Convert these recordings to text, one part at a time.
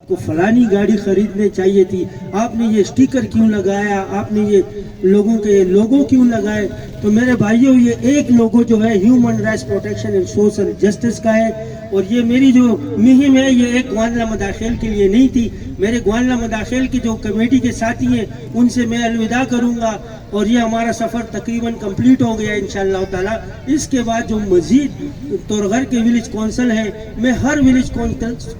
آپ کو فلانی گاڑی خریدنے چاہیے تھی, آپ نے یہ اسٹیکر کیوں لگایا, آپ نے یہ لوگوں کے لوگو کیوں لگائے. تو میرے بھائیوں, یہ ایک لوگو جو ہے human rights protection and social justice کا ہے, اور یہ میری جو مہم ہے یہ ایک گوانلہ مداخل کے لیے نہیں تھی. میرے گوانلہ مداخل کے جو کمیٹی کے ساتھی ہیں ان سے میں الوداع کروں گا, اور یہ ہمارا سفر تقریباً کمپلیٹ ہو گیا انشاءاللہ تعالی. اس کے بعد جو مزید تورغر کے ولیج کونسل ہے, میں ہر ولیج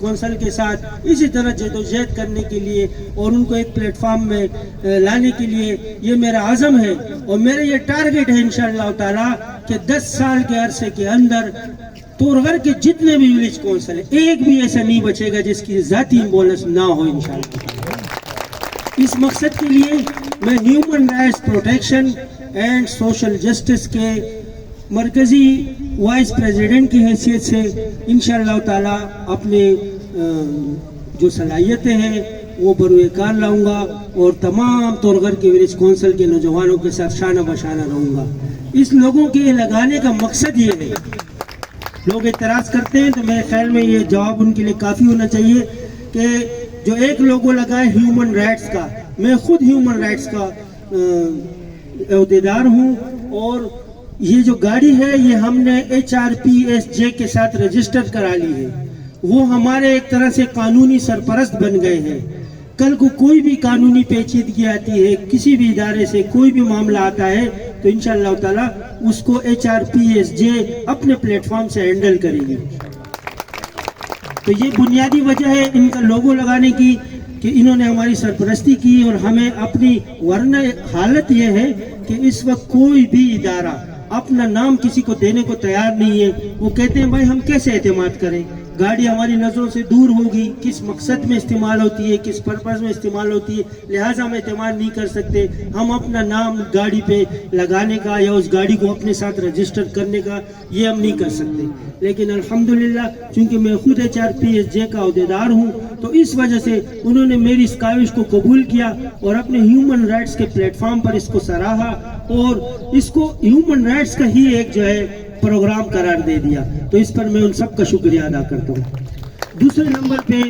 کونسل کے ساتھ اسی طرح جدوجہد کرنے کے لیے اور ان کو ایک پلیٹ فارم میں لانے کے لیے یہ میرا عزم ہے, اور میرا یہ ٹارگٹ ہے انشاءاللہ تعالی کہ 10 سال کے عرصے کے اندر تورغر کے جتنے بھی ولیج کونسل ہیں ایک بھی ایسا نہیں بچے گا جس کی ذاتی امبولنس نہ ہو انشاءاللہ. اس مقصد کے لیے میں human rights protection and social justice کے مرکزی وائس پریزیڈنٹ کی حیثیت سے انشاءاللہ تعالی اپنے جو صلاحیتیں ہیں وہ بروئے کار لاؤں گا, اور تمام تورغر کے ولیج کونسل کے نوجوانوں کے ساتھ شانہ بشانہ رہوں گا. اس لوگوں کے لگانے کا مقصد یہ ہے, لوگ اعتراض کرتے ہیں تو میرے خیال میں یہ جواب ان کے لیے کافی ہونا چاہیے کہ جو ایک لوگو لگا ہے ہیومن رائٹس کا, میں خود ہیومن رائٹس کا عہدیدار ہوں, اور یہ جو گاڑی ہے یہ ہم نے HRPSJ کے ساتھ رجسٹر کرا لی ہے. وہ ہمارے ایک طرح سے قانونی سرپرست بن گئے ہیں. کل کو کوئی بھی قانونی پیچیدگی آتی ہے, کسی بھی ادارے سے کوئی بھی معاملہ آتا ہے, تو انشاءاللہ تعالی اس کو HRPSJ اپنے پلیٹ فارم سے ہینڈل کرے گی. تو یہ بنیادی وجہ ہے ان کا لوگو لگانے کی کہ انہوں نے ہماری سرپرستی کی اور ہمیں اپنی, ورنہ حالت یہ ہے کہ اس وقت کوئی بھی ادارہ اپنا نام کسی کو دینے کو تیار نہیں ہے. وہ کہتے ہیں بھائی ہم کیسے اعتماد کریں, گاڑی ہماری نظروں سے دور ہوگی, کس مقصد میں استعمال ہوتی ہے, کس پرپز میں استعمال ہوتی ہے, لہٰذا ہم اعتماد نہیں کر سکتے. ہم اپنا نام گاڑی پہ لگانے کا یا اس گاڑی کو اپنے ساتھ رجسٹر کرنے کا یہ ہم نہیں کر سکتے. لیکن الحمدللہ چونکہ میں خود HRPSJ کا عہدیدار ہوں تو اس وجہ سے انہوں نے میری اس کاوش کو قبول کیا اور اپنے ہیومن رائٹس کے پلیٹ فارم پر اس کو سراہا, اور اس کو ہیومن رائٹس کا ہی ایک جو ہے پروگرام قرار دے دیا. تو اس پر میں ان سب کا شکریہ ادا کرتا ہوں. دوسرے نمبر پہ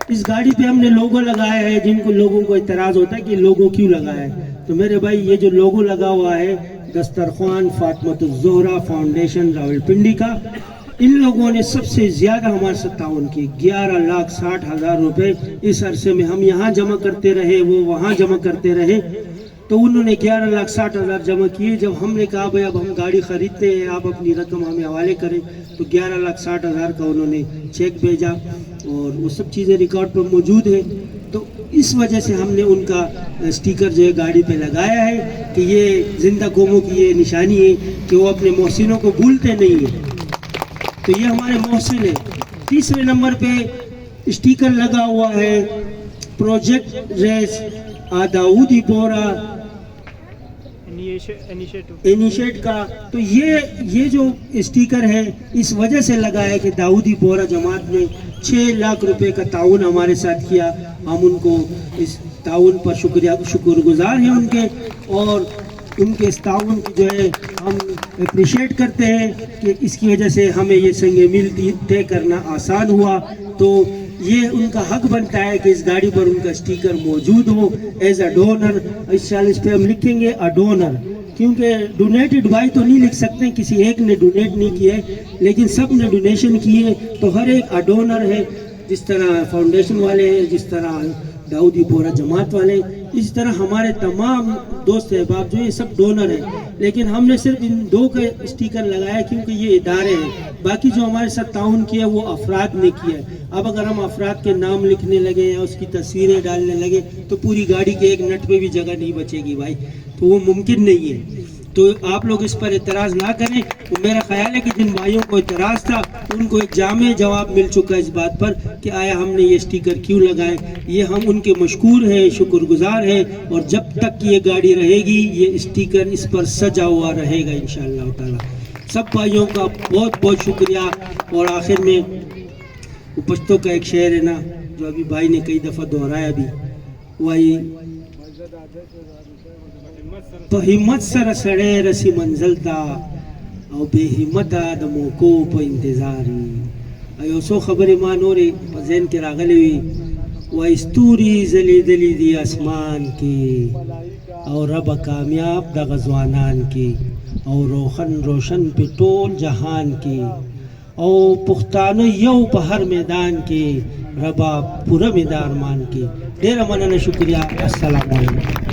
اس گاڑی پہ ہم نے لوگو لگایا ہے. جن کو لوگوں کو اعتراض ہوتا ہے کہ لوگو کیوں لگایا ہے, تو میرے بھائی یہ جو لوگو لگا ہوا ہے دسترخوان فاطمۃ الزہرا فاؤنڈیشن راولپنڈی کا, ان لوگوں نے سب سے زیادہ ہمارے ساتھ تعاون کی. 11,60,000 روپے اس عرصے میں ہم یہاں جمع کرتے رہے, وہ وہاں جمع کرتے رہے, تو انہوں نے 11,60,000 جمع کیے. جب ہم نے کہا بھائی اب ہم گاڑی خریدتے ہیں, آپ اپنی رقم ہمیں حوالے کریں, تو 11,60,000 کا انہوں نے چیک بھیجا, اور وہ سب چیزیں ریکارڈ پر موجود ہیں. تو اس وجہ سے ہم نے ان کا اسٹیکر جو ہے گاڑی پہ لگایا ہے کہ یہ زندہ قوموں کی یہ نشانی ہے کہ وہ اپنے محسنوں کو بھولتے نہیں ہیں. تو یہ ہمارے محسن ہیں. تیسرے نمبر پہ اسٹیکر لگا ہوا ہے پروجیکٹ ریس داؤدی بورا انیشیٹ کا. تو یہ جو اسٹیکر ہے اس وجہ سے لگا ہے کہ داؤدی بورا جماعت نے 6 لاکھ روپے کا تعاون ہمارے ساتھ کیا. ہم ان کو اس تعاون پر شکر گزار ہیں ان کے, اور ان کے اس تعاون کی جو ہے ہم اپریشیٹ کرتے ہیں کہ اس کی وجہ سے ہمیں یہ سنگ میل طے کرنا آسان ہوا. تو یہ ان کا حق بنتا ہے کہ اس گاڑی پر ان کا اسٹیکر موجود ہو ایز اے ڈونر. اس سال اس پہ ہم لکھیں گے اے ڈونر, کیونکہ ڈونیٹڈ بائی تو نہیں لکھ سکتے, کسی ایک نے ڈونیٹ نہیں کیا ہے, لیکن سب نے ڈونیشن کی ہے, تو ہر ایک اے ڈونر ہے. جس طرح فاؤنڈیشن والے ہیں, جس طرح داؤدی بورا جماعت والے, اس طرح ہمارے تمام دوست احباب جو یہ سب ڈونر ہیں. لیکن ہم نے صرف ان 2 کا اسٹیکر لگایا کیونکہ یہ ادارے ہیں. باقی جو ہمارے ساتھ تعاون کیا وہ افراد نے کیا ہے. اب اگر ہم افراد کے نام لکھنے لگے یا اس کی تصویریں ڈالنے لگے تو پوری گاڑی کے ایک نٹ پہ بھی جگہ نہیں بچے گی بھائی, تو وہ ممکن نہیں ہے. تو آپ لوگ اس پر اعتراض نہ کریں. میرا خیال ہے کہ جن بھائیوں کو اعتراض تھا ان کو ایک جامع جواب مل چکا اس بات پر کہ آیا ہم نے یہ اسٹیکر کیوں لگائے. یہ ہم ان کے مشکور ہیں, شکر گزار ہیں, اور جب تک یہ گاڑی رہے گی یہ اسٹیکر اس پر سجا ہوا رہے گا انشاءاللہ تعالی. سب بھائیوں کا بہت بہت شکریہ. اور آخر میں وہ پشتوں کا ایک شعر ہے نا جو ابھی بھائی نے کئی دفعہ دہرایا بھی, وہی تو ہمت سر سڑے رسی منزل تا او بے ہمت د موقو په انتظار. ایو سو خبرې ما نورې په ذهن کې راغلې وي وستوری زلی دلی دی اسمان کی اور رب کامیاب دا غزوانان کی اور روشن پہ ټول جہان کی او پختانو یو په هر میدان کی ربا پورا میدان مان کی ډیر مننه شکریہ السلام علیکم